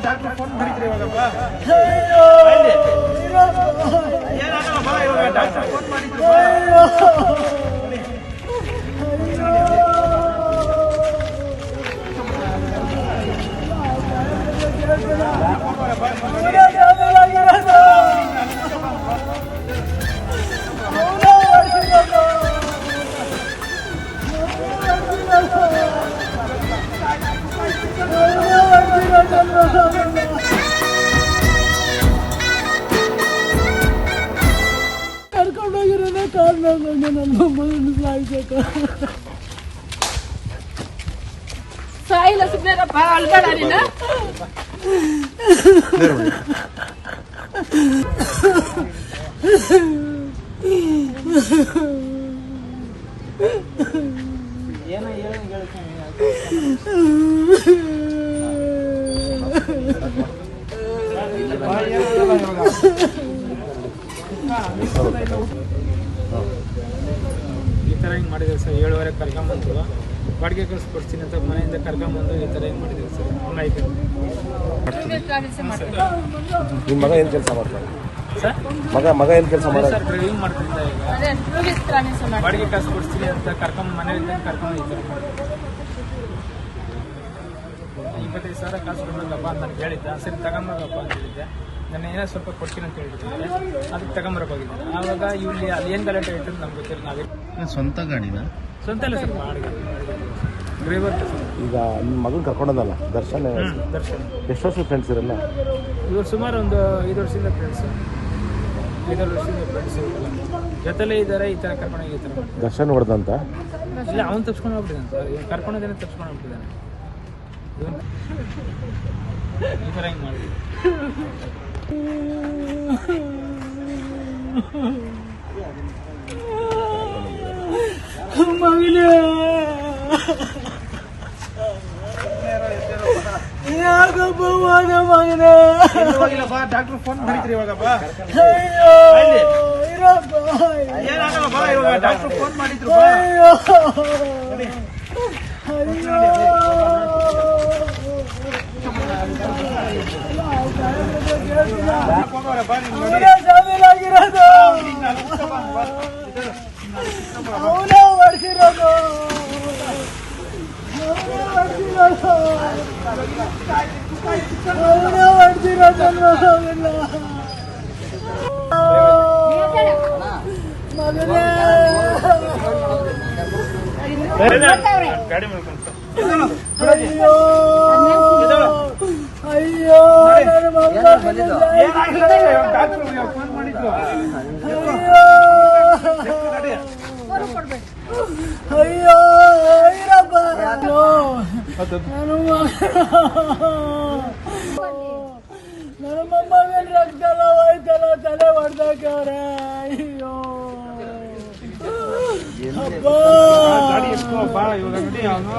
doctor phone ಮಾಡಿದ್ರಿ ಇವಾಗಪ್ಪ doctor phone ಮಾಡಿದ್ರು ಕರ್ಕೊಂಡೋಗಿರೋದೇ ಕಾರಣ ನನ್ನ ಮಗನ ಸಾಯ್ಬೇಕ ಸಾಯಿಲ್ಲ ಸುಮ್ಮನೆಪ್ಪ ಅಳ್ಬೇಡ ನೀನು ಏನೋ ಹೇಳ್ತೀನಿ ಈ ಥರ ಹಿಂಗೆ ಮಾಡಿದ್ದೀವಿ ಸರ್ 7:30 ಕರ್ಕೊಂಬಂದು ಬಾಡಿಗೆ ಕಳಿಸ್ಕೊಡ್ತೀನಿ ಅಂತ ಮನೆಯಿಂದ ಕರ್ಕೊಂಬಂದು ಈ ಥರ ಹಿಂಗೆ ಮಾಡಿದ್ದೀವಿ ಸರ್ ನಿಮ್ಮ ಮಗ ಏನು ಕೆಲಸ ಮಾಡ್ತಾರೆ ಸರ್ ಮಗ ಏನು ಕೆಲಸ ಮಾಡ್ತಾರೆ ಸರ್ ಡ್ರೈವಿಂಗ್ ಮಾಡ್ತಿದ್ದ ಈಗ ಬಾಡಿಗೆ ಕಾಸು ಕೊಡ್ತೀನಿ ಅಂತ ಮನೆಯಿಂದ ಕರ್ಕೊಂಡು ಈ ಥರ 25,000 ಕಾಸು ಕೊಡ್ಬೇಕಪ್ಪ ಅಂತ ನನಗೆ ಹೇಳಿದ್ದ ಸರಿ ತಗೊಂಬರಪ್ಪ ಅಂತ ಹೇಳಿದ್ದೆ ನಾನು ಏನೋ ಸ್ವಲ್ಪ ಕೊಡ್ತೀನಿ ಅಂತ ಹೇಳಿದ್ದೆ ಅದಕ್ಕೆ ತಗೊಂಬರಕ್ಕೆ ಹೋಗಿದ್ದೆ ಆವಾಗ ಇಲ್ಲಿ ಅಲ್ಲಿ ಏನು ಗಲಾಟೆ ಇಟ್ಟು ನಮ್ಗೆ ಗೊತ್ತಿಲ್ಲ ನಾವೇ ಸ್ವಂತ ಗಾಡಿನ ಸ್ವಂತ ಇಲ್ಲ ಸರ್ ಬಾಡಿಗೆ ಡ್ರೈವರ್ ಈಗ ನಿಮ್ಮ ಮಗನ ಕರ್ಕೊಂಡೋದಲ್ಲ ದರ್ಶನ್ ದರ್ಶನ್ ಎಷ್ಟು ವರ್ಷದ ಫ್ರೆಂಡ್ಸ್ ಇರಲ್ಲ ಇವರು ಸುಮಾರು ಒಂದು 5 ವರ್ಷದಿಂದ ಫ್ರೆಂಡ್ಸ್ 5 ವರ್ಷದಿಂದ ಫ್ರೆಂಡ್ಸ್ ಜೊತೆಲೇ ಇದ್ದಾರೆ ಈ ಥರ ಕರ್ಕೊಂಡೋಗಿ ಈ ಥರ ದರ್ಶನ್ ಹೊಡೆದಂತ ಇಲ್ಲ ಅವ್ನು ತಪ್ಸ್ಕೊಂಡು ಹೋಗ್ಬಿಟ್ಟಿದ್ದಾನೆ ಸರ್ ಇವ್ನು ಕರ್ಕೊಂಡೋದೇನೆ ತಪ್ಸ್ಕೊಂಡು ಹೋಗ್ಬಿಟ್ಟಿದ್ದಾನೆ ಈ ಥರ ಹಿಂಗೆ ಮಾಡಿದ್ವಿ ಮಗನೇ ಯಾಕಪ್ಪ ಹೋದ ಮಗನೇ ಡಾಕ್ಟರ್ ಫೋನ್ ಮಾಡಿದ್ರಿ ಇವಾಗಪ್ಪ ಏನಾಗಲ್ಲಪ್ಪ ಇವಾಗ ಡಾಕ್ಟರ್ ಫೋನ್ ಮಾಡಿದ್ರು ಜಾಮೀನಾಗಿರೋದು ಅವನೇ ಹೊಡ್ಸಿರೋದು ಅವನೇ ಹೊಡ್ಸಿರೋದನ್ನು ಮಗನೇ ಗಾಡಿ ಮಾಡ್ಕೊಂಡು ಅಯ್ಯೋ ಅಯ್ಯೋ ನನ್ನ ಮಗ ಡಾಕ್ಟರ್ ಫೋನ್ ಮಾಡಿದ್ರು ಅಯ್ಯೋ ಇರಪ್ಪ ನನ್ನ ಮೊಮ್ಮಗನ ರಕ್ತ ಎಲ್ಲ ಹೋಯ್ತಲ್ಲ ತಲೆ ಹೊಡೆದವ್ರೆ ಅಯ್ಯೋ ಗಾಡಿ ಎತ್ಕೋ ಬಾ ಇವಾಗ ನೋಡಿ ಅವನು